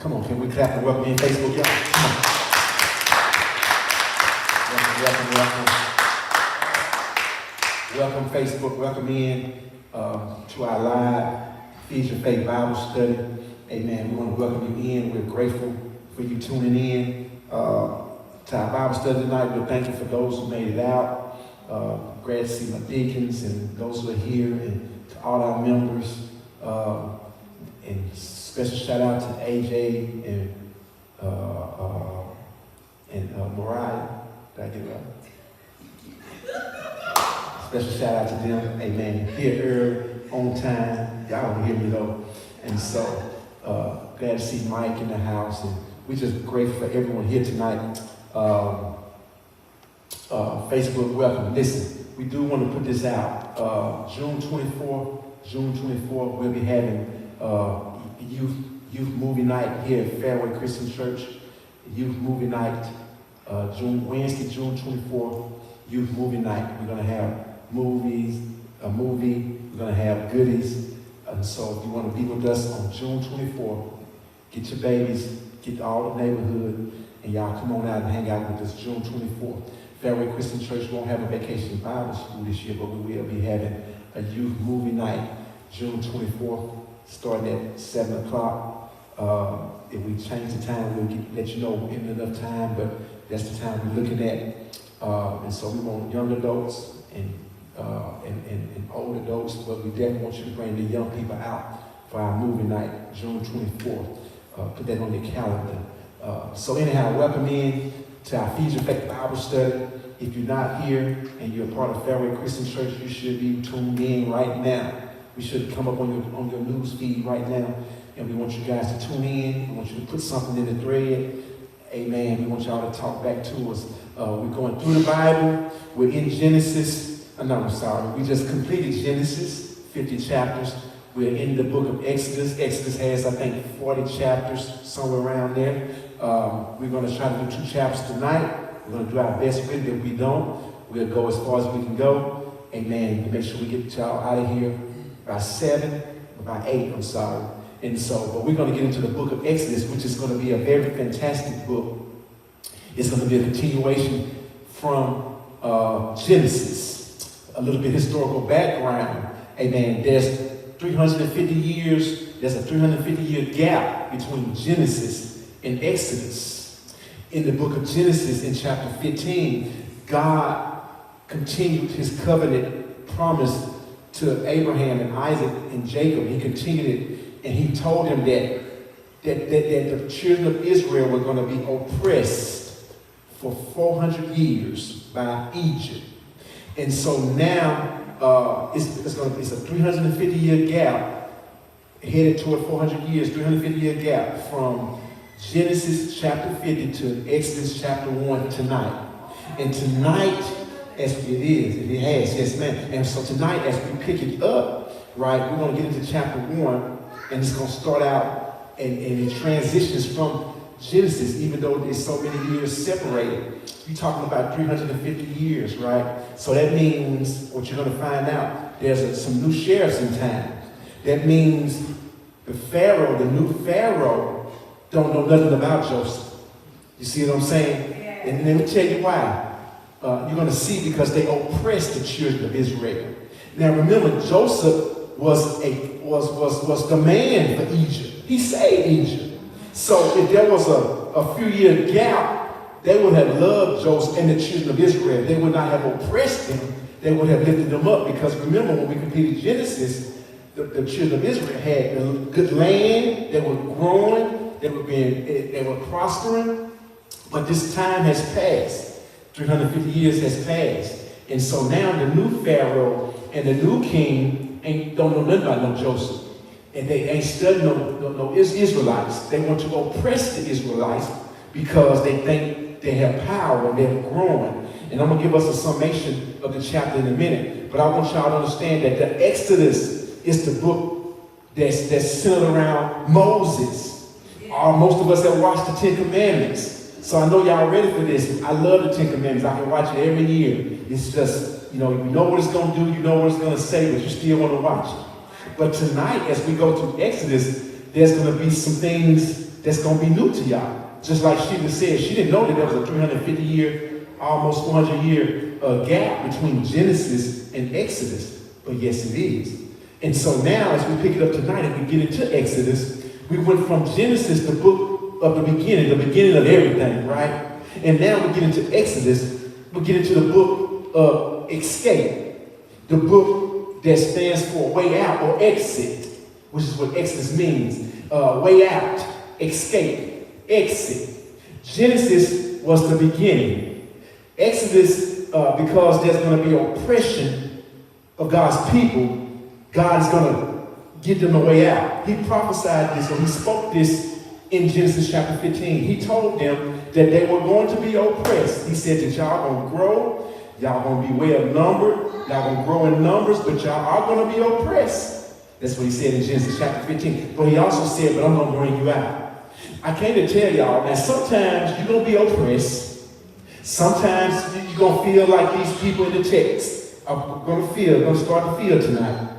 Come on, can we clap and welcome in Facebook, y'all? Come on. Welcome Facebook, welcome in to our live Feed Your Faith Bible study. Amen. We want to welcome you in. We're grateful for you tuning in to our Bible study tonight. We're thankful for those who made it out. Glad to see my deacons and those who are here, and to all our members. And special shout out to AJ and Mariah. Did I get it right? Special shout out to them. Amen. Here early, on time. Y'all don't hear me though. And so glad to see Mike in the house, and we're just grateful for everyone here tonight. Facebook, welcome. Listen, we do want to put this out. June 24th, we'll be having youth movie night here at Fairway Christian Church. Youth movie night, Wednesday, June 24th, youth movie night. We're gonna have movies, a movie. We're gonna have goodies. And so if you want to be with us on June 24th, get your babies, get all the neighborhood, and y'all come on out and hang out with us June 24th. Fairway Christian Church won't have a vacation Bible school this year, but we will be having a youth movie night June 24th, starting at 7 o'clock. If we change the time, we'll let you know in enough time, but that's the time we're looking at. And so we want young adults and old adults, but we definitely want you to bring the young people out for our movie night, June 24th. Put that on your calendar. So anyhow, welcome in to our Feed Your Faith Bible study. If you're not here and you're a part of Fairway Christian Church, you should be tuned in right now. We should come up on your news feed right now. And we want you guys to tune in. We want you to put something in the thread. Amen. We want y'all to talk back to us. We're going through the Bible. We're in Genesis. I'm sorry. We just completed Genesis, 50 chapters. We're in the book of Exodus. Exodus has, I think, 40 chapters, somewhere around there. We're going to try to do 2 chapters tonight. We're going to do our best with it. If we don't, we'll go as far as we can go. Amen. To make sure we get y'all out of here by 7, or by 8, I'm sorry. And so, but we're going to get into the book of Exodus, which is going to be a very fantastic book. It's going to be a continuation from Genesis. A little bit historical background. Amen. There's 350 years, there's a 350-year gap between Genesis and Exodus. In the book of Genesis, in chapter 15, God continued his covenant promise to Abraham and Isaac and Jacob. He continued it, and he told them that the children of Israel were going to be oppressed for 400 years by Egypt. And so now it's a 350-year gap, headed toward 400 years, 350-year gap from Genesis chapter 50 to Exodus chapter 1 tonight. And tonight, as it has, yes ma'am. And so tonight, as we pick it up, right, we're going to get into chapter 1, and it's going to start out, and it transitions from Genesis, even though there's so many years separated. You're talking about 350 years, right? So that means, what you're going to find out, there's some new sheriffs in town. That means the new Pharaoh, don't know nothing about Joseph. You see what I'm saying? Yeah. And let me tell you why. You're going to see, because they oppressed the children of Israel. Now remember, Joseph was the man for Egypt. He saved Egypt. So if there was a few year gap, they would have loved Joseph and the children of Israel. They would not have oppressed them. They would have lifted them up. Because remember, when we completed Genesis, the children of Israel had good land. They were growing. They were prospering. But this time has passed. 350 years has passed. And so now the new Pharaoh and the new king don't know nothing about no Joseph. And they ain't studying no Israelites. They want to oppress the Israelites because they think they have power and they're growing. And I'm going to give us a summation of the chapter in a minute. But I want y'all to understand that the Exodus is the book that's centered around Moses. Most of us have watched the 10 Commandments. So I know y'all ready for this. I love the 10 Commandments. I can watch it every year. It's just, you know what it's going to do. You know what it's going to say, but you still want to watch it. But tonight, as we go through Exodus, there's going to be some things that's going to be new to y'all. Just like Sheila said, she didn't know that there was a 350-year, almost 400-year gap between Genesis and Exodus. But yes, it is. And so now, as we pick it up tonight and we get into Exodus, we went from Genesis, the book of the beginning of everything, right? And now we get into Exodus, we get into the book of escape, the book that stands for way out or exit, which is what Exodus means. Way out, escape, exit. Genesis was the beginning. Exodus, because there's going to be oppression of God's people, God is going to get them a way out. He prophesied this, or he spoke this in Genesis chapter 15. He told them that they were going to be oppressed. He said that y'all going to grow, y'all going to be well numbered, y'all going to grow in numbers, but y'all are going to be oppressed. That's what he said in Genesis chapter 15. But he also said, but I'm going to bring you out. I came to tell y'all that sometimes you're going to be oppressed. Sometimes you're going to feel like these people in the text are going to start to feel tonight.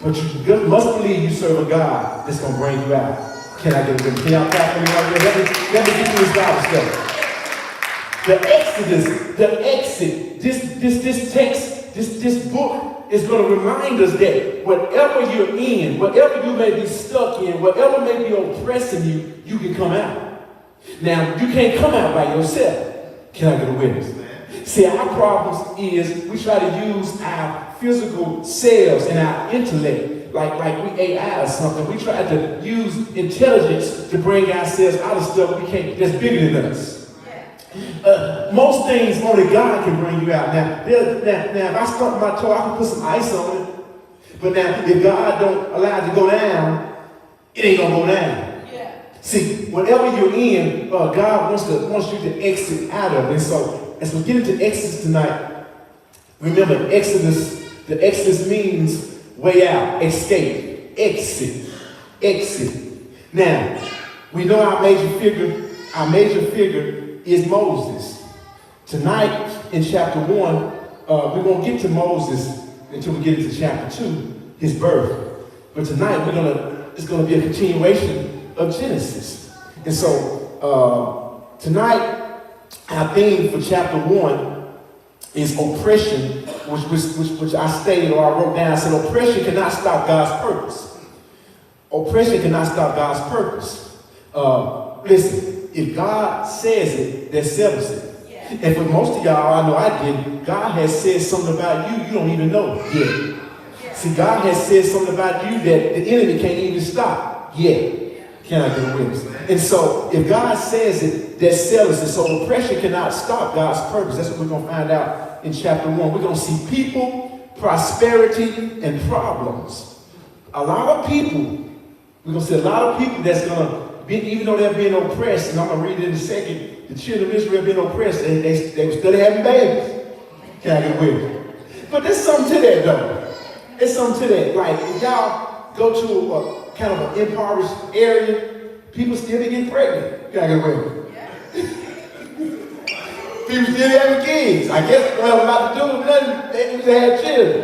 But you must believe you serve a God that's going to bring you out. Can I get a good? Can y'all clap for me right there? Let me get you this Bible stuff. The Exodus, the exit, this text, this book is going to remind us that whatever you're in, whatever you may be stuck in, whatever may be oppressing you, you can come out. Now, you can't come out by yourself. Can I get a witness? See, our problems is we try to use our physical selves and our intellect, like we AI or something. We try to use intelligence to bring ourselves out of stuff we can't, that's bigger than us. Most things only God can bring you out. Now, if I stump my toe, I can put some ice on it. But now, if God don't allow it to go down, it ain't gonna go down. See, whatever you're in, God wants you to exit out of it. And so, as we get into Exodus tonight, remember the Exodus means way out, escape, exit, exit. Now, we know our major figure is Moses. Tonight, in chapter 1, we won't get to Moses until we get into chapter 2, his birth. But tonight, it's gonna be a continuation of Genesis. And so tonight our theme for chapter 1 is oppression, which I stated or I wrote down. I said oppression cannot stop God's purpose. Oppression cannot stop God's purpose. Listen, if God says it, that settles it. Yeah. And for most of y'all, I know I did, God has said something about you you don't even know yet. Yeah. See, God has said something about you that the enemy can't even stop yet. Can I get a witness? And so, if God says it, that settles it. So, oppression cannot stop God's purpose. That's what we're going to find out in chapter 1. We're going to see people, prosperity, and problems. A lot of people, we're going to see a lot of people that's going to be, even though they're being oppressed, and I'm going to read it in a second, the children of Israel being oppressed, and they were still having babies. Can I get a witness? But there's something to that, though. There's something to that. Like, if y'all go to a kind of an impoverished area, people still getting pregnant. Can I get a witness? People still having kids. I guess what I'm about to do with nothing, they used to have children.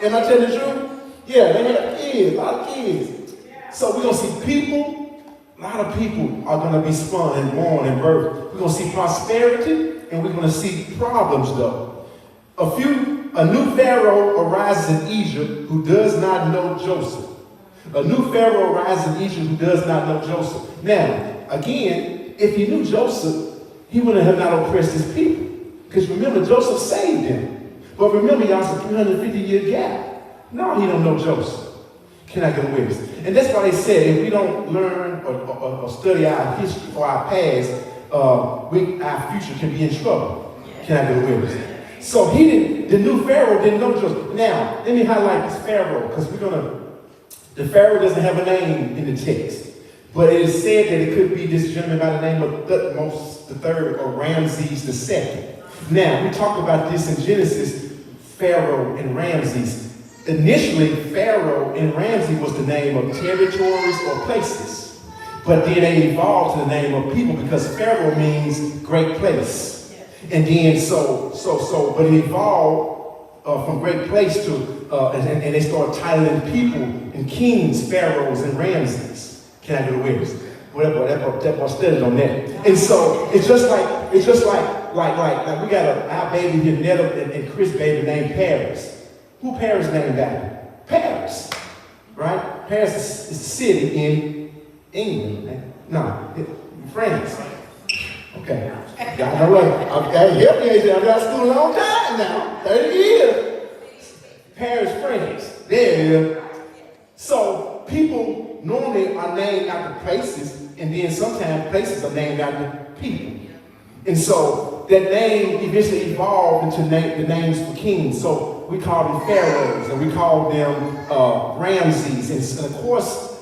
Am I telling the truth? Yeah, they have kids, a lot of kids. So we're going to see people, a lot of people are going to be spun and born and birthed. We're going to see prosperity and we're going to see problems though. A new Pharaoh arises in Egypt who does not know Joseph. A new Pharaoh arises in Egypt who does not know Joseph. Now, again, if he knew Joseph, he wouldn't have not oppressed his people. Because remember, Joseph saved them. But remember, y'all, it's a 350-year gap. No, he don't know Joseph. Can I get a witness? And that's why they said if we don't learn or study our history or our past, our future can be in trouble. Can I get a witness? So the new Pharaoh didn't know Joseph. Now, let me highlight this Pharaoh, because the Pharaoh doesn't have a name in the text. But it is said that it could be this gentleman by the name of Thutmose III or Ramses II. Now, we talked about this in Genesis, Pharaoh and Ramses. Initially, Pharaoh and Ramses was the name of territories or places. But then they evolved to the name of people because Pharaoh means great place. And then but it evolved from great place to, and they started titling people and kings, pharaohs, and Ramses. Can I get a witness? that boy studied on that. And so it's just like we got our baby here, Netta and Chris baby named Paris. Who Paris named that? Paris, right? Paris is a city in England, man. No, France. Okay. Y'all know what? Okay, help me. I've been out of school a long time now. 30 years. Paris, France. There it is. So people normally are named after places, and then sometimes places are named after people. And so that name eventually evolved into the names for kings. So we call them pharaohs, and we call them Ramses. And of course,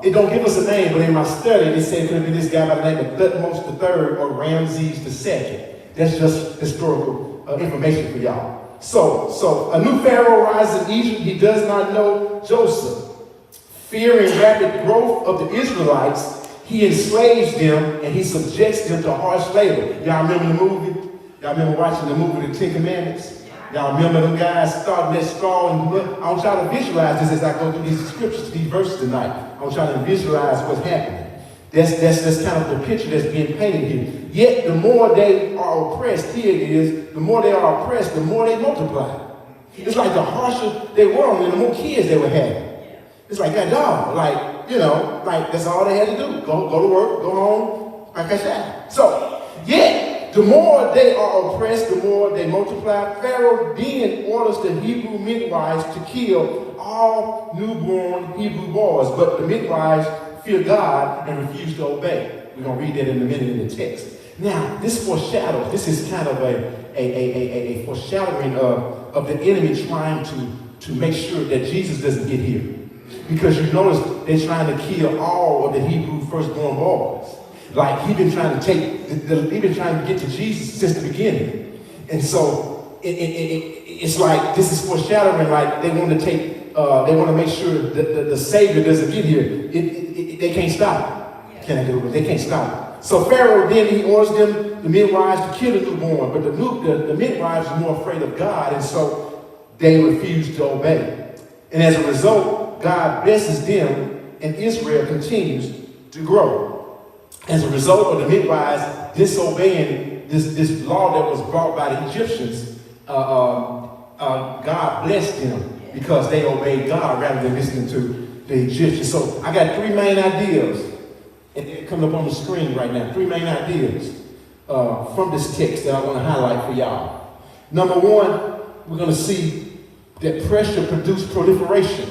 it don't give us a name, but in my study, they say it could be this guy by the name of Thutmose III or Ramses II. That's just historical information for y'all. So a new pharaoh rises in Egypt. He does not know Joseph. Fearing rapid growth of the Israelites, he enslaves them and he subjects them to harsh labor. Y'all remember the movie? Y'all remember watching the movie The Ten Commandments? Y'all remember them guys starting that straw and blood? I want y'all to visualize this as I go through these scriptures, these verses tonight. I want y'all to visualize what's happening. That's kind of the picture that's being painted here. Yet the more they are oppressed, here it is, the more they are oppressed, the more they multiply. It's like the harsher they were on them, the more kids they were having. It's like that dog, like that's all they had to do. Go to work, go home, like I said. So, yet, the more they are oppressed, the more they multiply. Pharaoh then orders the Hebrew midwives to kill all newborn Hebrew boys, but the midwives fear God and refuse to obey. We're going to read that in a minute in the text. Now, this foreshadows, this is kind of a foreshadowing of the enemy trying to make sure that Jesus doesn't get here. Because you notice they're trying to kill all of the Hebrew firstborn boys. Like he's been trying to get to Jesus since the beginning. And so it's like this is foreshadowing, like they want to make sure that the Savior doesn't get here. They can't stop it. Can I do it? They can't stop it. So Pharaoh then he orders them, the midwives, to kill the newborn, but the midwives are more afraid of God, and so they refuse to obey. And as a result, God blesses them, and Israel continues to grow. As a result of the midwives disobeying this law that was brought by the Egyptians, God blessed them because they obeyed God rather than listening to the Egyptians. So I got three main ideas, and they're coming up on the screen right now. Three main ideas from this text that I want to highlight for y'all. Number one, we're going to see that pressure produced proliferation.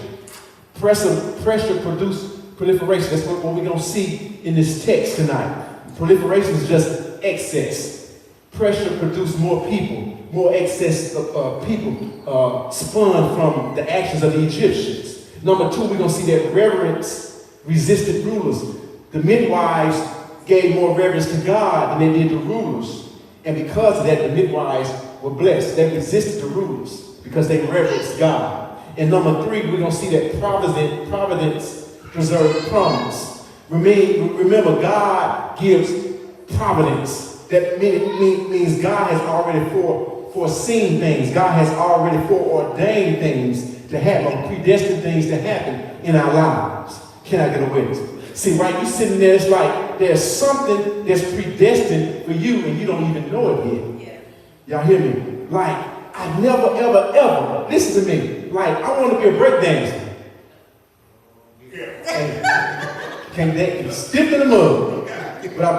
Pressure produced proliferation. That's what we're going to see in this text tonight. Proliferation is just excess. Pressure produced more people. More excess people spun from the actions of the Egyptians. Number two, we're going to see that reverence resisted rulers. The midwives gave more reverence to God than they did the rulers. And because of that, the midwives were blessed. They resisted the rulers because they reverenced God. And number three, we're going to see that providence preserves promise. Remember, God gives providence. That means God has already foreseen things. God has already foreordained things to happen, predestined things to happen in our lives. Can I get a witness? See, right, you sitting there, it's like there's something that's predestined for you and you don't even know it yet. Y'all hear me? Like, I never, ever, ever, listen to me, like, I want to be a breakdancer. Can't that stiff in the mud. But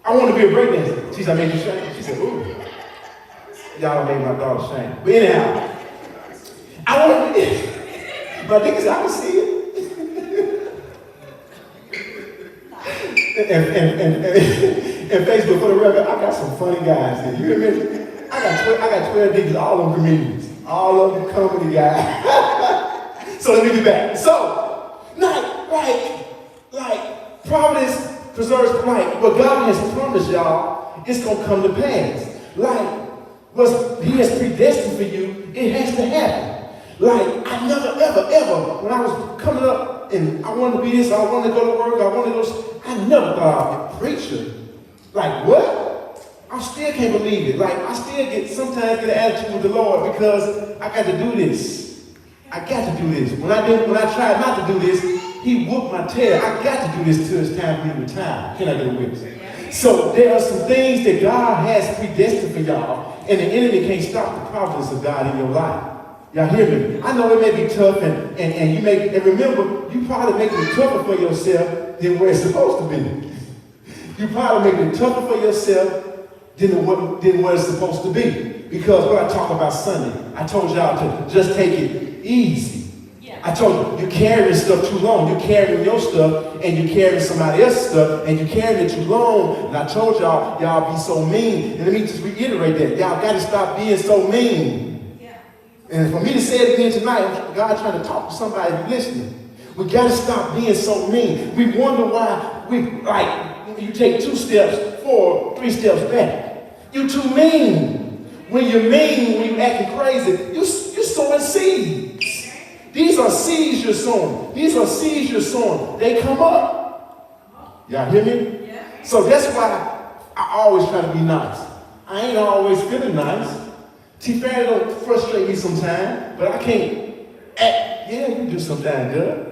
I want to be a breakdancer. She said, I made you shame. She said, ooh. Y'all made my daughter shame. But anyhow, I want to be, but niggas, I can see it. and Facebook, for the record, I got some funny guys here. You hear me? I got 12 niggas, all of them comedians. All of them comedy guys. So let me get back. So, like providence preserves, like what God has promised y'all, it's going to come to pass. Like what he has predestined for you, it has to happen. Like, I never, ever, ever, when I was coming up and I wanted to be this, I wanted to go to work, I wanted to go, I never thought I'd be a preacher. Like, what? I still can't believe it. Like, I still sometimes get an attitude with the Lord because I got to do this. I got to do this. When I tried not to do this, he whooped my tail. I got to do this till it's time for me to retire. Can I get a witness? So there are some things that God has predestined for y'all, and the enemy can't stop the providence of God in your life. Y'all hear me? I know it may be tough, and remember, you probably making it tougher for yourself than where it's supposed to be. You probably making it tougher for yourself than what it's supposed to be. Because what I talked about Sunday, I told y'all to just take it easy. Yeah. I told you, you're carrying stuff too long. You're carrying your stuff, and you're carrying somebody else's stuff, and you're carrying it too long. And I told y'all be so mean. And let me just reiterate that. Y'all got to stop being so mean. Yeah. And for me to say it again tonight, God trying to talk to somebody listening. We got to stop being so mean. We wonder why you take 2 steps forward, 3 steps back. You're too mean. When you're mean, when you're acting crazy, you're sowing seeds. These are seeds you're sowing. These are seeds you're sowing. They come up. Y'all hear me? Yeah. So that's why I always try to be nice. I ain't always feeling nice. T-Fanny don't frustrate me sometimes, but I can't act. Yeah, you do sometimes, girl.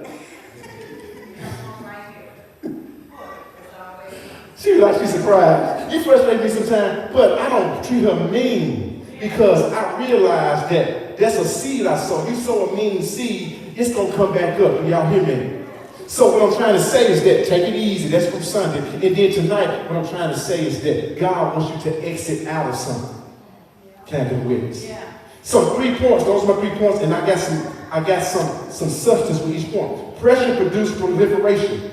She was like, she's surprised. You frustrate me sometimes, but I don't treat her mean because I realize that that's a seed I sow. You sow a mean seed, it's going to come back up. Do y'all hear me? So what I'm trying to say is that take it easy. That's from Sunday. And then tonight, what I'm trying to say is that God wants you to exit out of something. Can I get a witness? Yeah. So 3 points. Those are my 3 points, and I got some substance with each point. Pressure produced proliferation.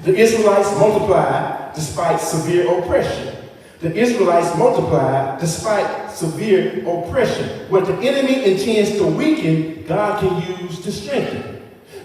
The Israelites multiplied despite severe oppression. The Israelites multiplied despite severe oppression. What the enemy intends to weaken, God can use to strengthen.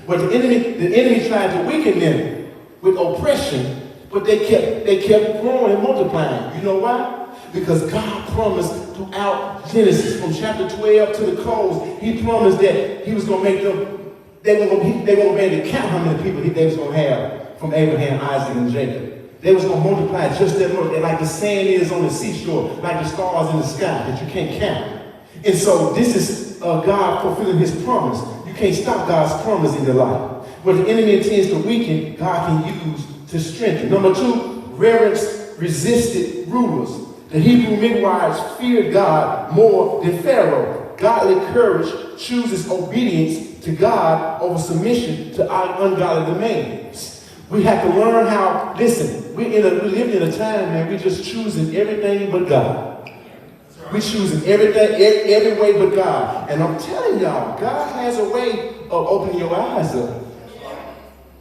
But the enemy tried to weaken them with oppression, but they kept growing and multiplying. You know why? Because God promised throughout Genesis, from chapter 12 to the close, he promised that he was going to make them, they were going to be able to count how many people they was going to have from Abraham, Isaac, and Jacob. They was going to multiply just that much, like the sand is on the seashore, like the stars in the sky that you can't count. And so this is God fulfilling his promise. You can't stop God's promise in your life. What the enemy intends to weaken, God can use to strengthen. Number 2, reverence resisted rulers. The Hebrew midwives feared God more than Pharaoh. Godly courage chooses obedience to God over submission to our ungodly demands. We have to learn how, listen, we live in a time, man, we're just choosing everything but God. We're choosing everything, every way but God. And I'm telling y'all, God has a way of opening your eyes up.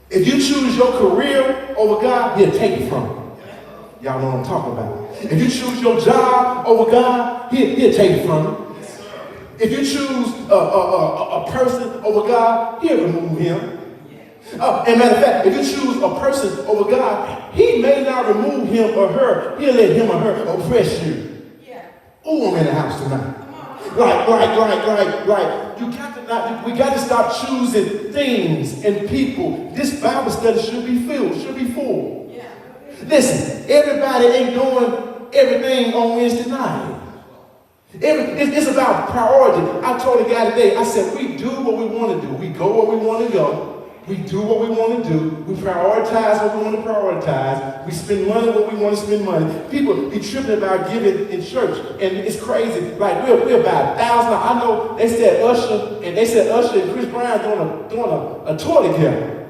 If you choose your career over God, he'll take it from you. Y'all know what I'm talking about. If you choose your job over God, he'll take it from you. If you choose a person over God, he'll remove him. And matter of fact, if you choose a person over God, he may not remove him or her. He'll let him or her oppress you. Yeah. Oh, I'm in the house tonight. We got to stop choosing things and people. This Bible study should be full. Yeah. Listen, everybody ain't doing everything on Wednesday night. It's about priority. I told a guy today, I said, we do what we want to do. We go where we want to go. We do what we want to do. We prioritize what we want to prioritize. We spend money what we want to spend money. People be tripping about giving in church, and it's crazy. Like we're about $1,000. I know they said Usher and Chris Brown doing a tour together.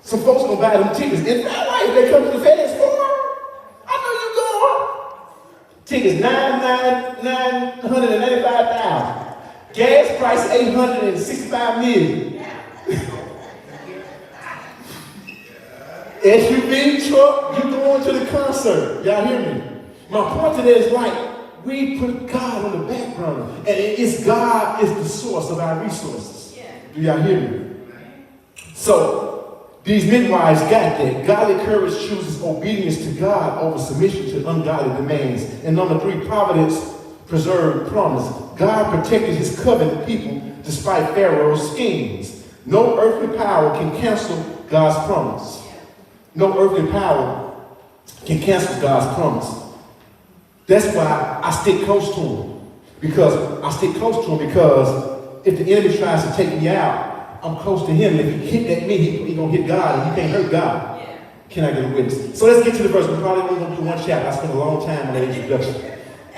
Some folks gonna buy them tickets. Is that right? If they come to the Feds for? I know you going. Tickets $995,000. Gas price $865 million. SUV truck, you going to the concert. Y'all hear me? My point today is like we put God on the back burner, and it's God is the source of our resources. Yeah. Do y'all hear me? So these midwives got that. Godly courage chooses obedience to God over submission to ungodly demands. And number 3, providence preserved promise. God protected his covenant people despite Pharaoh's schemes. No earthly power can cancel God's promise. No earthly power can cancel God's promise. That's why I stick close to him. Because if the enemy tries to take me out, I'm close to him. If he hit at me, he gonna hit God, and he can't hurt God. Yeah. Can I get a witness? So let's get to the verse. We probably only gonna do one chapter. I spent a long time on that introduction.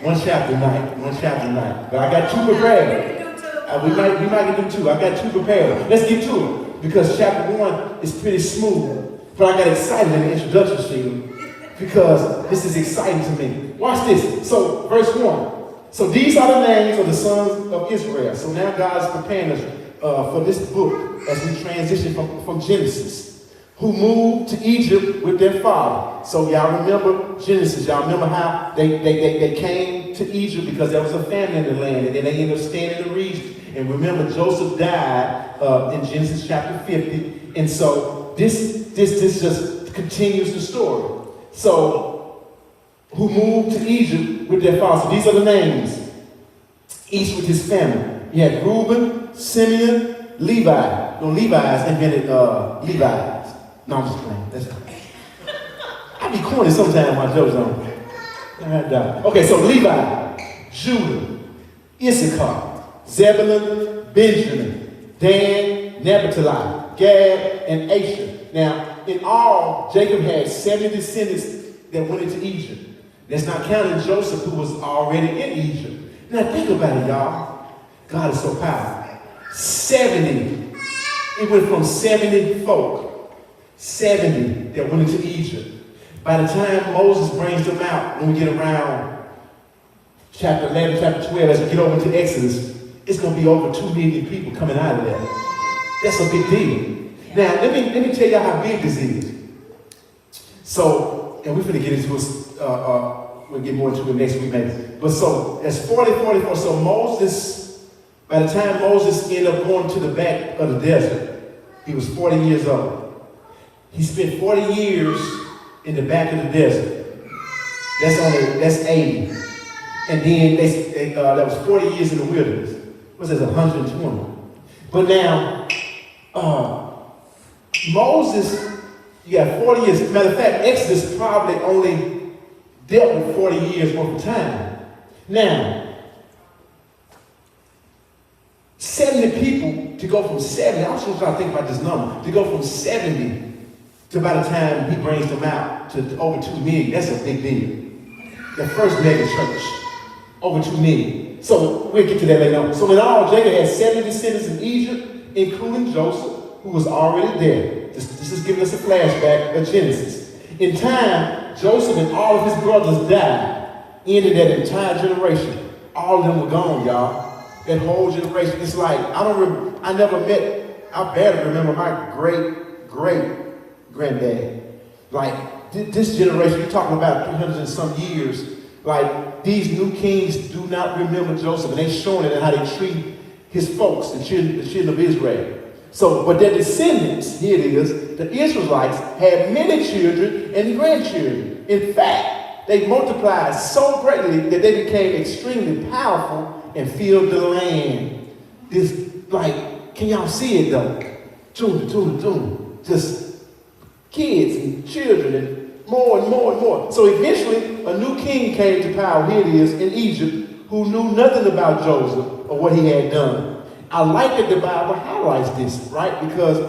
One chapter tonight. But I got two prepared. We might do two. I got two prepared. Let's get to it. Because chapter 1 is pretty smooth. But I got excited in the introduction, Sheila, because this is exciting to me. Watch this. So, verse 1. So these are the names of the sons of Israel. So now God is preparing us for this book as we transition from Genesis, who moved to Egypt with their father. So y'all remember Genesis. Y'all remember how they came to Egypt because there was a famine in the land, and then they ended up staying in the region. And remember, Joseph died in Genesis chapter 50. And so this just continues the story. So, who moved to Egypt with their father. So these are the names, each with his family. You had Reuben, Simeon, Levi. No, Levi's invented Levi's. No, I'm just playing. I be corny sometimes my jokes on. Okay, so Levi, Judah, Issachar, Zebulun, Benjamin, Dan, Naphtali, Gad, and Asher. Now, in all, Jacob had 70 descendants that went into Egypt. That's not counting Joseph, who was already in Egypt. Now, think about it, y'all. God is so powerful. 70. It went from 70 folk, 70 that went into Egypt. By the time Moses brings them out, when we get around chapter 11, chapter 12, as we get over to Exodus, it's going to be over 2 million people coming out of there. That's a big deal. Now, let me tell y'all how big this is. So, and we're going to get into it, we'll get more into it next week maybe. But so, that's 44. So Moses, by the time Moses ended up going to the back of the desert, he was 40 years old. He spent 40 years in the back of the desert. That's 80. And then that was 40 years in the wilderness. What's that, 120? But now, Moses, you got 40 years. Matter of fact, Exodus probably only dealt with 40 years worth of time. Now, 70 people to go from 70, I was just trying to think about this number, to go from 70 to by the time he brings them out to over 2 million, that's a big deal. The first mega church, over 2 million. So we'll get to that later on. So in all, Jacob had 70 descendants in Egypt, including Joseph, who was already there. This is giving us a flashback of Genesis. In time, Joseph and all of his brothers died, ended that entire generation. All of them were gone, y'all. That whole generation. It's like, I barely remember my great-great-granddad. Like, this generation, you're talking about 300 and some years, like, these new kings do not remember Joseph, and they're showing it in how they treat his folks, the children of Israel. So, but their descendants, here it is, the Israelites had many children and grandchildren. In fact, they multiplied so greatly that they became extremely powerful and filled the land. This, like, can y'all see it though? Just kids and children and more and more and more. So eventually, a new king came to power, here it is, in Egypt, who knew nothing about Joseph or what he had done. I like that the Bible highlights this, right? Because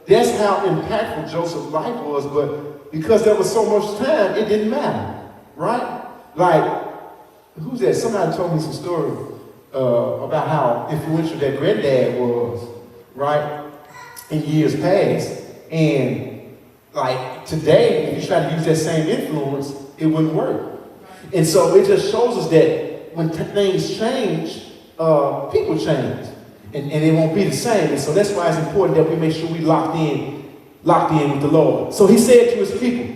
that's how impactful Joseph's life was, but because there was so much time, it didn't matter, right? Like, who's that? Somebody told me some story about how influential their granddad was, right? In years past. And like today, if you try to use that same influence, it wouldn't work. And so it just shows us that when things change, people change. And it won't be the same. And so that's why it's important that we make sure we locked in with the Lord. So he said to his people,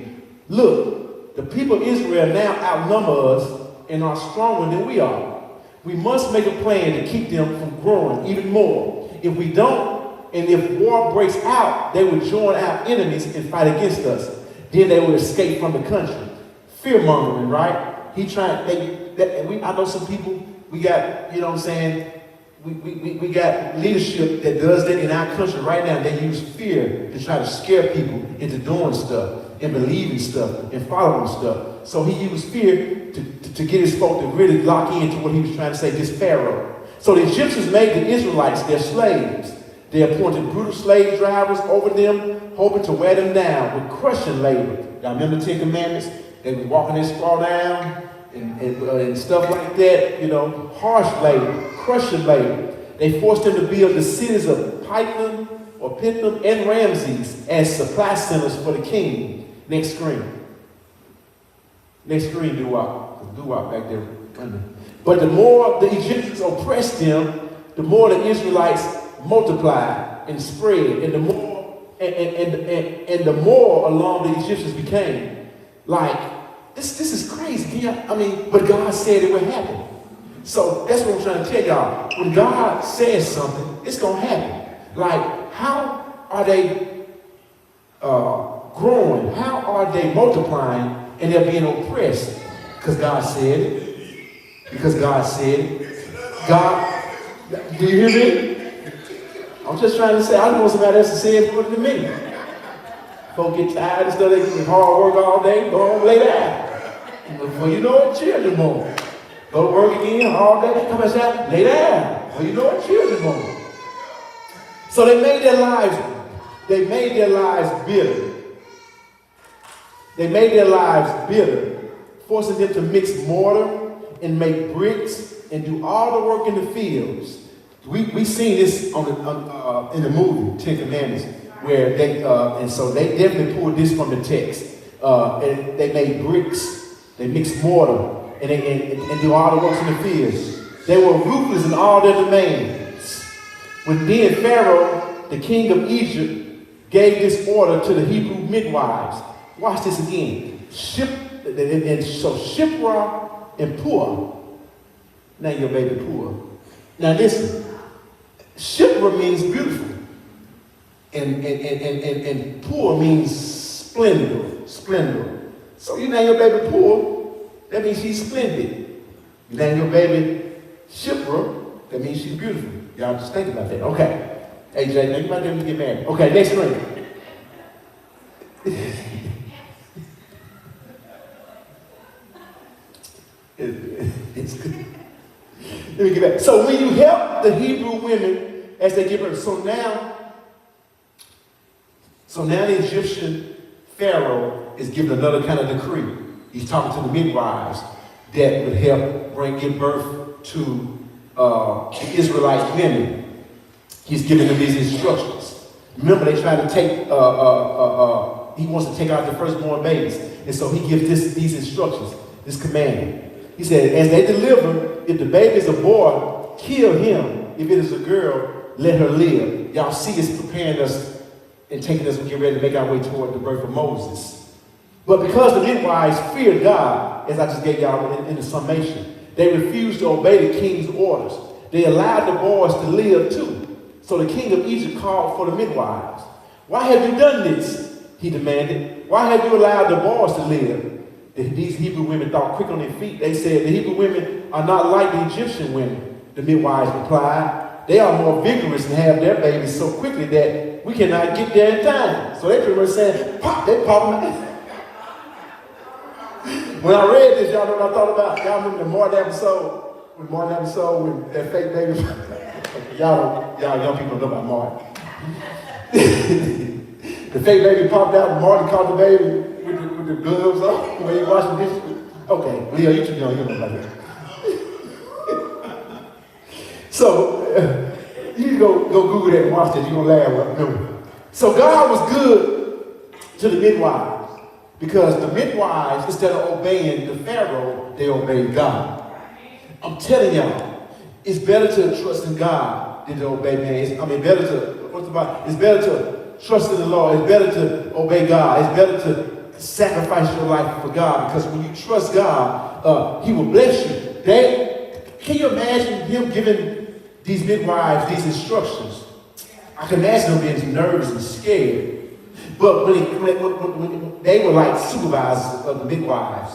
look, the people of Israel now outnumber us and are stronger than we are. We must make a plan to keep them from growing even more. If we don't, and if war breaks out, they would join our enemies and fight against us. Then they would escape from the country. Fear-mongering, right? I know some people, we got, you know what I'm saying, we got leadership that does that in our country right now. They use fear to try to scare people into doing stuff and believing stuff and following stuff. So he used fear to get his folk to really lock into what he was trying to say, this Pharaoh. So the Egyptians made the Israelites their slaves. They appointed brutal slave drivers over them, hoping to wear them down with crushing labor. Y'all remember the 10 Commandments? They were walking their straw down and stuff like that, you know, harsh labor, crushing labor. They forced them to build the cities of Pithom and Ramses as supply centers for the king. Next screen. Next screen, doo-wop back there. But the more the Egyptians oppressed them, the more the Israelites multiplied and spread, and the more alarmed the Egyptians became. Like, this is crazy. But God said it would happen. So that's what I'm trying to tell y'all. When God says something, it's gonna happen. Like, how are they growing? How are they multiplying and they're being oppressed? Because God said it. Because God said it. God, do you hear me? I'm just trying to say, I don't want somebody else to say it more than me. Folks get tired and stuff, they do hard work all day, go home, lay down. Before you know it, children born. Go to work again all day, come outside, lay down. Before you know it, children born. So they made their lives bitter. They made their lives bitter, forcing them to mix mortar and make bricks and do all the work in the fields. We seen this in the movie 10 Commandments, where they and so they definitely pulled this from the text. And they made bricks, they mixed mortar, and do all the works in the fields. They were ruthless in all their demands. When then Pharaoh, the king of Egypt, gave this order to the Hebrew midwives. Watch this again. So Shiphrah and Puah. Now your baby Puah. Now listen. Shiphrah means beautiful. And Puah means splendor. So you name your baby Puah, that means she's splendid. You name your baby Shiphrah, that means she's beautiful. Y'all just think about that. Okay. Hey Jay, now you might have to get married. Okay, next screen. It's good. Let me get back. So when you help the Hebrew women as they give birth, so now the Egyptian Pharaoh is giving another kind of decree. He's talking to the midwives that would help give birth to the Israelite women. He's giving them these instructions. Remember, they try to take, he wants to take out the firstborn babies. And so he gives these instructions, this commandment. He said, as they deliver, if the baby is a boy, kill him. If it is a girl, let her live. Y'all see it's preparing us and taking us to get ready to make our way toward the birth of Moses. But because the midwives feared God, as I just gave y'all in the summation, they refused to obey the king's orders. They allowed the boys to live too. So the king of Egypt called for the midwives. Why have you done this? He demanded. Why have you allowed the boys to live? These Hebrew women thought quick on their feet. They said, the Hebrew women are not like the Egyptian women. The midwives replied, they are more vigorous and have their babies so quickly that we cannot get there in time. So they pretty much said, pop, they pop them out. When I read this, y'all know what I thought about? Y'all remember the Martin episode? When that fake baby, y'all young people know about Martin. The fake baby popped out and Martin caught the baby with the gloves on when he washing dishes. Okay, Leo, you too young, you know about that. So, you go Google that and watch that, you're gonna laugh, remember. So God was good to the midwives because the midwives, instead of obeying the Pharaoh, they obeyed God. I'm telling y'all, it's better to trust in God than to obey man. It's better to trust in the Lord. It's better to obey God. It's better to sacrifice your life for God, because when you trust God, He will bless you. Can you imagine Him giving these midwives these instructions? I can imagine them being nervous and scared. But when they were like supervisors of the midwives,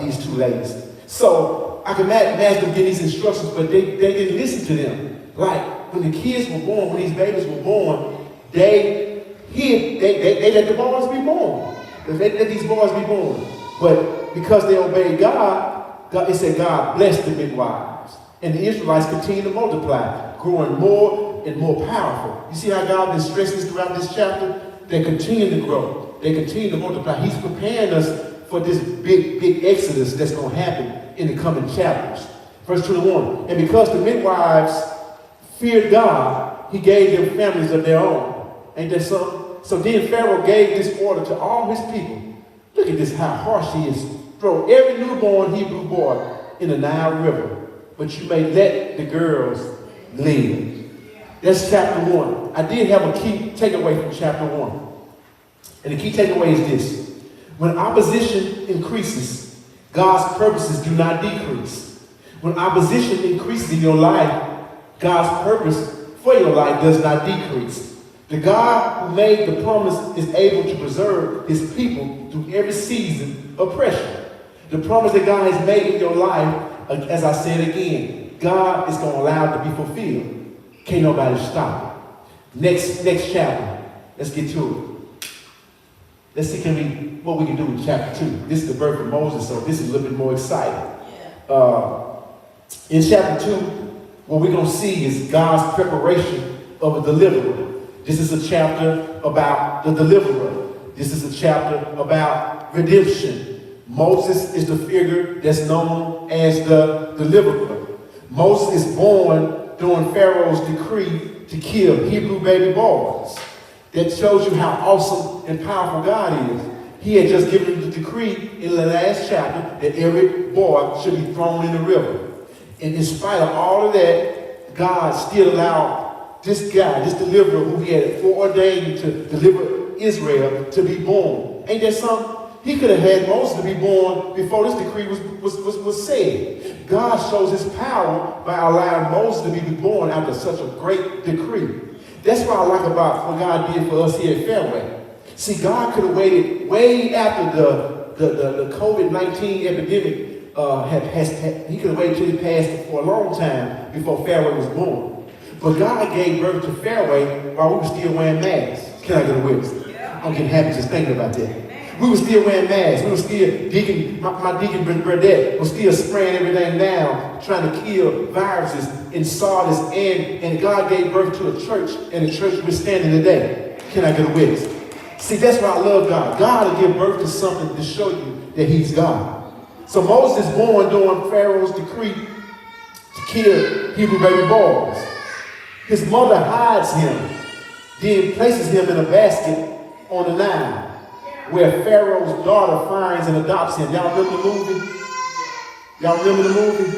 these two ladies. So I can imagine them getting these instructions, but they didn't listen to them. Like when the kids were born, when these babies were born, they let the boys be born. They let these boys be born. But because they obeyed God, it said God blessed the midwives. And the Israelites continued to multiply, growing more more and more powerful. You see how God has stressed this throughout this chapter? They continue to grow. They continue to multiply. He's preparing us for this big exodus that's going to happen in the coming chapters. Verse 21, and because the midwives feared God, he gave them families of their own. Ain't that something? So then Pharaoh gave this order to all his people. Look at this, how harsh he is. Throw every newborn Hebrew boy in the Nile River, but you may let the girls live. That's chapter 1. I did have a key takeaway from chapter 1. And the key takeaway is this. When opposition increases, God's purposes do not decrease. When opposition increases in your life, God's purpose for your life does not decrease. The God who made the promise is able to preserve his people through every season of pressure. The promise that God has made in your life, as I said again, God is going to allow it to be fulfilled. Can't nobody stop it. Next chapter. Let's get to it. Let's see what we can do in chapter 2. This is the birth of Moses, so this is a little bit more exciting. In chapter 2, what we're going to see is God's preparation of a deliverer. This is a chapter about the deliverer. This is a chapter about redemption. Moses is the figure that's known as the deliverer. Moses is born during Pharaoh's decree to kill Hebrew baby boys. That shows you how awesome and powerful God is. He had just given the decree in the last chapter that every boy should be thrown in the river. And in spite of all of that, God still allowed this guy, this deliverer who he had foreordained to deliver Israel to be born. Ain't that something? He could have had Moses to be born before this decree was said. God shows his power by allowing Moses to be born after such a great decree. That's what I like about what God did for us here at Fairway. See, God could have waited way after the COVID-19 epidemic he could have waited till it passed for a long time before Fairway was born. But God gave birth to Fairway while we were still wearing masks. Can I get a witness? I'm getting happy just thinking about that. We were still wearing masks. We were still, my deacon Burdette was still spraying everything down, trying to kill viruses in Sardis, and God gave birth to a church, and the church we're standing today. Can I get a witness? See, that's why I love God. God will give birth to something to show you that he's God. So Moses is born during Pharaoh's decree to kill Hebrew baby boys. His mother hides him, then places him in a basket on the Nile, where Pharaoh's daughter finds and adopts him. Y'all remember the movie? Y'all remember the movie?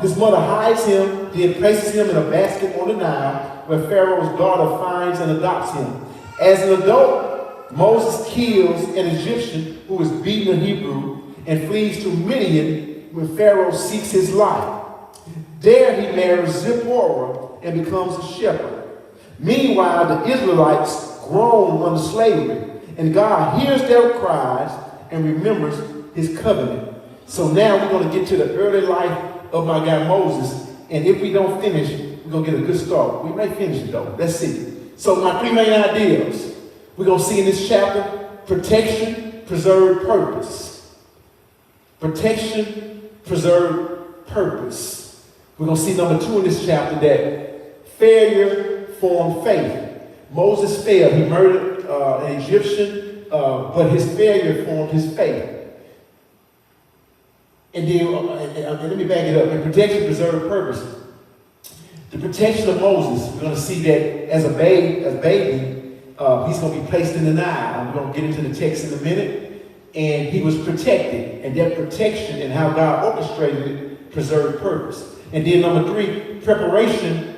His mother hides him, then places him in a basket on the Nile, where Pharaoh's daughter finds and adopts him. As an adult, Moses kills an Egyptian who is beating a Hebrew and flees to Midian when Pharaoh seeks his life. There he marries Zipporah and becomes a shepherd. Meanwhile, the Israelites groan under slavery, and God hears their cries and remembers his covenant. So now we're going to get to the early life of my guy Moses, and if we don't finish, we're going to get a good start. We may finish it though. Let's see. So my 3 main ideas. We're going to see in this chapter: protection, preserved purpose. Protection, preserved purpose. We're going to see number 2 in this chapter, that failure formed faith. Moses failed. He murdered an Egyptian, but his failure formed his faith. And then, let me back it up. And protection, preserved purpose. The protection of Moses, we're going to see that as a baby, he's going to be placed in the Nile. We're going to get into the text in a minute. And he was protected. And that protection and how God orchestrated it preserved purpose. And then number 3, preparation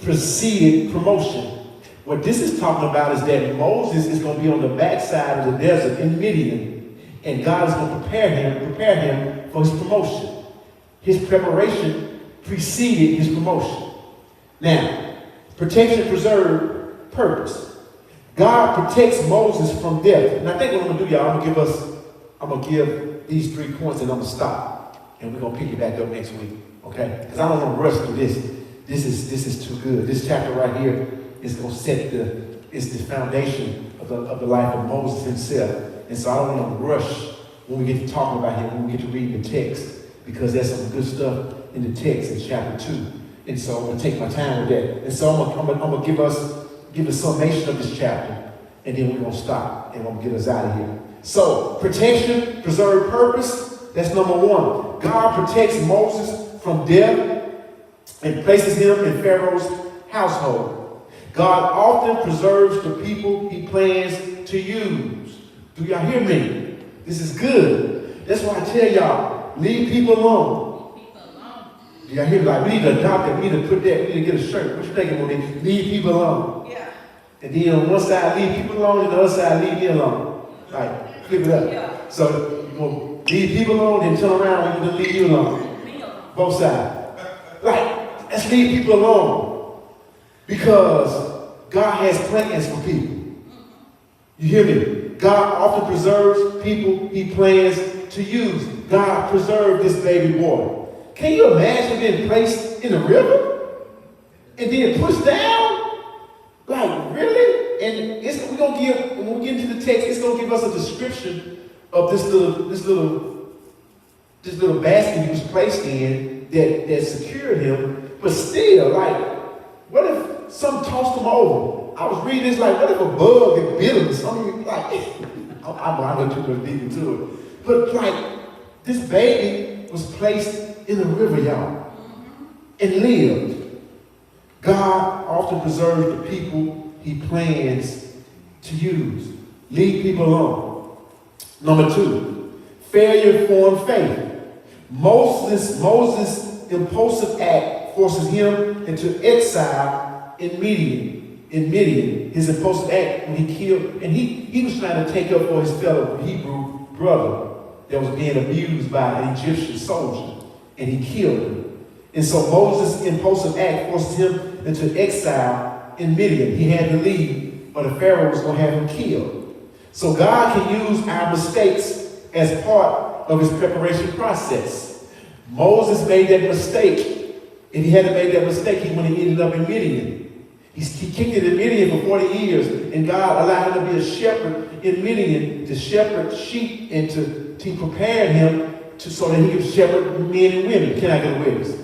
preceded promotion. What this is talking about is that Moses is going to be on the backside of the desert in Midian, and God is going to prepare him for his promotion. His preparation preceded his promotion. Now, protection preserved purpose. God protects Moses from death. And I think what I'm going to do, y'all, I'm going to give these 3 points and I'm going to stop. And we're going to pick it back up next week. Okay? Because I don't want to rush through this. This is too good. This chapter right here is going to set the foundation of the life of Moses himself. And so I don't want to rush when we get to talking about him, when we get to read the text, because there's some good stuff in the text in chapter 2. And so I'm going to take my time with that. And so I'm going to give a summation of this chapter, and then we're going to stop, and I'm going to get us out of here. So, protection, preserve purpose, that's number one. God protects Moses from death and places him in Pharaoh's household. God often preserves the people he plans to use. Do y'all hear me? This is good. That's why I tell y'all, leave people alone. Do y'all hear me? Like, we need to adopt it. We need to put that, we need to get a shirt. What you thinking, Monique? Leave people alone. Yeah. And then on one side, leave people alone, and the other side, leave me alone. Like, flip it up. Yeah. So, you're going to leave people alone, then turn around, and you're going to leave you alone. Both sides. Like, let's leave people alone. Because God has plans for people. You hear me? God often preserves people he plans to use. God preserved this baby boy. Can you imagine being placed in a river and then pushed down? Like, really? And we're gonna give, when we get into the text, it's gonna give us a description of this little basket he was placed in that secured him. But still, like, what if something tossed him over? I was reading this like, what if a bug had bit him or something? Like, I don't too much deep into it. But like, this baby was placed in the river, y'all, and lived. God often preserves the people he plans to use. Leave people alone. Number two, failure formed faith. Moses' impulsive act forces him into exile in Midian. His impulsive act when he killed, and he was trying to take up for his fellow Hebrew brother that was being abused by an Egyptian soldier, and he killed him. And so Moses' impulsive act forced him into exile in Midian. He had to leave, or the Pharaoh was going to have him killed. So God can use our mistakes as part of his preparation process. Moses made that mistake. If he hadn't made that mistake, he wouldn't have ended up in Midian. He kicked it in Midian for 40 years, and God allowed him to be a shepherd in Midian to shepherd sheep and to prepare him so that he could shepherd men and women. Can I get a witness?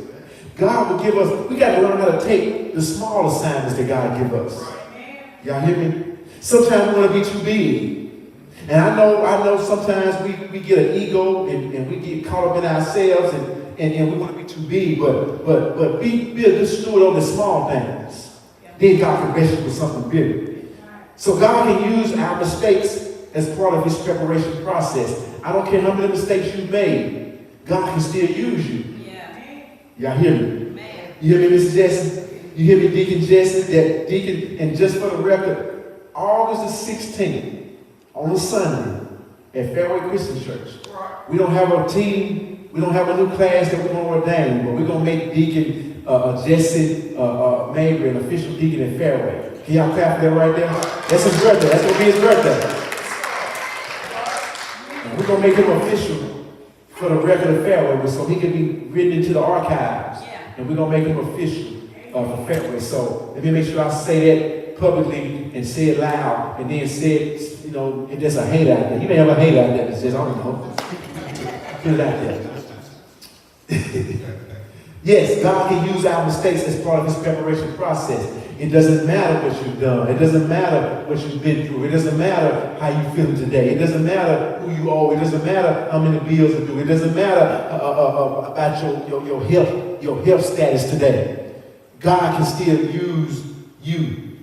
God will give us, we got to learn how to take the small assignments that God gives us. Y'all hear me? Sometimes we want to be too big. And I know sometimes we get an ego and we get caught up in ourselves and we want to be too big, but be a good steward over the small things. Then God can bless you with something bigger. So God can use our mistakes as part of his preparation process. I don't care how many mistakes you've made, God can still use you. Y'all hear me? You hear me, Mrs. Jesse? You hear me, Deacon Jesse? That Deacon, and just for the record, August the 16th, on a Sunday, at Fairway Christian Church, we don't have a team, we don't have a new class that we're going to ordain, but we're going to make Deacon Jesse Mabry an official deacon at Fairway. Can y'all clap for that right there? That's his birthday. That's going to be his birthday. And we're going to make him official for the record of Fairway so he can be written into the archives. And we're going to make him official for Fairway. So let me make sure I say that publicly and say it loud and then say it, you know, if there's a hate out there. You may have a hate out there that says, I don't know. Put it out there. Yes, God can use our mistakes as part of his preparation process. It doesn't matter what you've done. It doesn't matter what you've been through. It doesn't matter how you feel today. It doesn't matter who you owe. It doesn't matter how many bills are due. It doesn't matter about your health status today. God can still use you.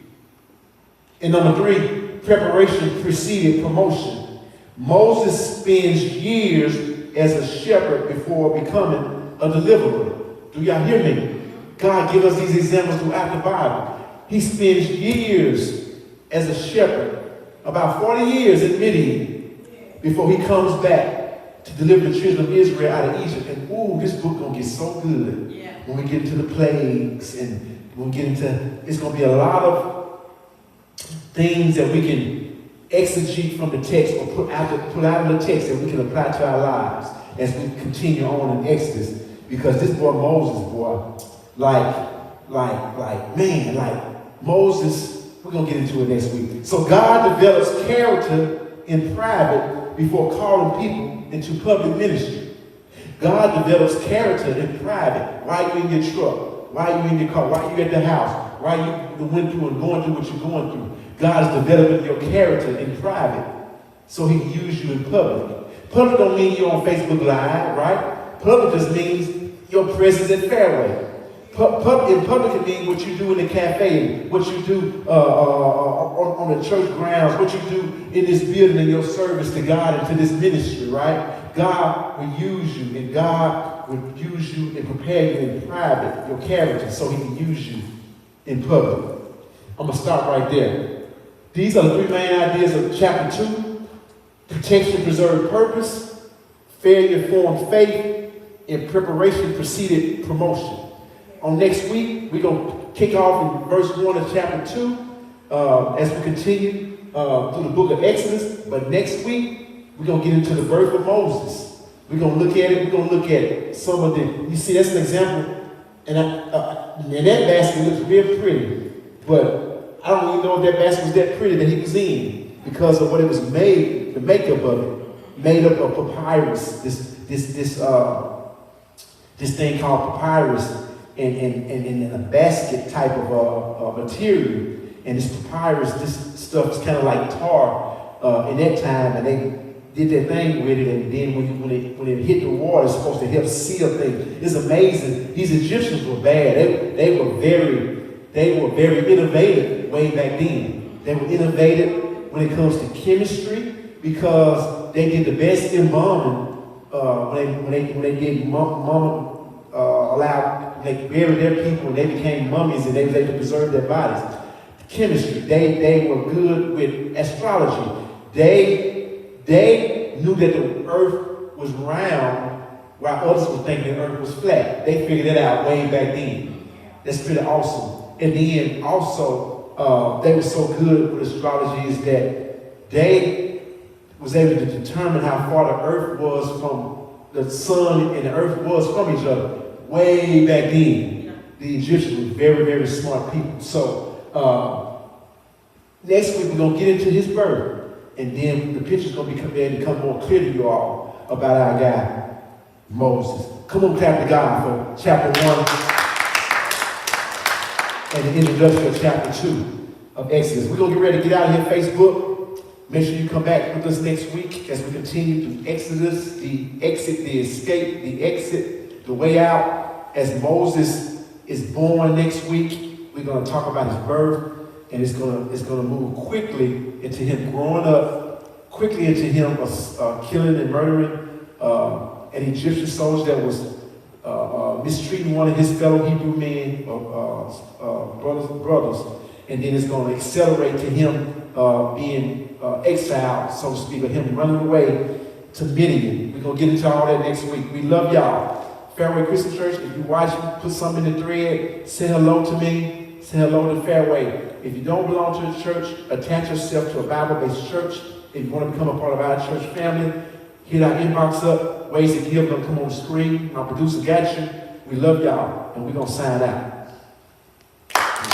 And number three, preparation preceded promotion. Moses spends years as a shepherd before becoming a deliverer. Do y'all hear me? God gives us these examples throughout the Bible. He spends years as a shepherd, about 40 years in Midian, before he comes back to deliver the children of Israel out of Egypt. And ooh, this book gonna get so good when we get into the plagues and when we get into, it's gonna be a lot of things that we can exegete from the text or put out of the text that we can apply to our lives as we continue on in Exodus. Because this boy Moses, like Moses, we're going to get into it next week. So God develops character in private before calling people into public ministry. God develops character in private. Why are you in your truck? Why are you in your car? Why are you at the house? Why are you went through and going through what you're going through? God is developing your character in private so he can use you in public. Public don't mean you're on Facebook Live, right? Public just means your presence at Fairway. In public it means what you do in the cafe, what you do on the church grounds, what you do in this building in your service to God and to this ministry, right? God will use you, and God will use you and prepare you in private, your character, so he can use you in public. I'm going to stop right there. These are the three main ideas of chapter 2. Protection, preserve purpose. Failure formed faith. And preparation preceded promotion. On next week, we're going to kick off in verse 1 of chapter 2 as we continue through the book of Exodus. But next week, we're going to get into the birth of Moses. We're going to look at it. We're going to look at some of the, you see, that's an example. And that basket looks real pretty. But I don't even know if that basket was that pretty that he was in because of what it was made, the makeup of it, made up of papyrus, this thing called papyrus, and a basket type of material. And this papyrus, this stuff is kind of like tar in that time, and they did their thing with it. And then when it hit the water, it's supposed to help seal things. It's amazing. These Egyptians were bad. They were very innovative way back then. They were innovative when it comes to chemistry because they did the best embalming when they did they buried their people and they became mummies and they were able to preserve their bodies. Chemistry, they were good with astrology. They knew that the earth was round while others were thinking the earth was flat. They figured that out way back then. That's pretty awesome. And then also, they were so good with astrology is that they was able to determine how far the earth was from the sun and the earth was from each other. Way back then, the Egyptians were very, very smart people. So next week we're going to get into his birth. And then the picture's going to become more clear to you all about our guy, Moses. Come on, clap to God for chapter 1 and the introduction of chapter 2 of Exodus. We're going to get ready to get out of here, Facebook. Make sure you come back with us next week as we continue through Exodus, the exit, the escape, the exit, the way out. As Moses is born next week, we're going to talk about his birth, and it's going to move quickly into him growing up, quickly into him killing and murdering an Egyptian soldier that was mistreating one of his fellow Hebrew men, brothers, and then it's going to accelerate to him being exiled, so to speak, or him running away to Midian. We're going to get into all that next week. We love y'all. Fairway Christian Church, if you're watching, put something in the thread, say hello to me, say hello to Fairway. If you don't belong to the church, attach yourself to a Bible-based church. If you want to become a part of our church family, hit our inbox up, ways to give, gonna come on the screen. My producer got you. We love y'all, and we're going to sign out.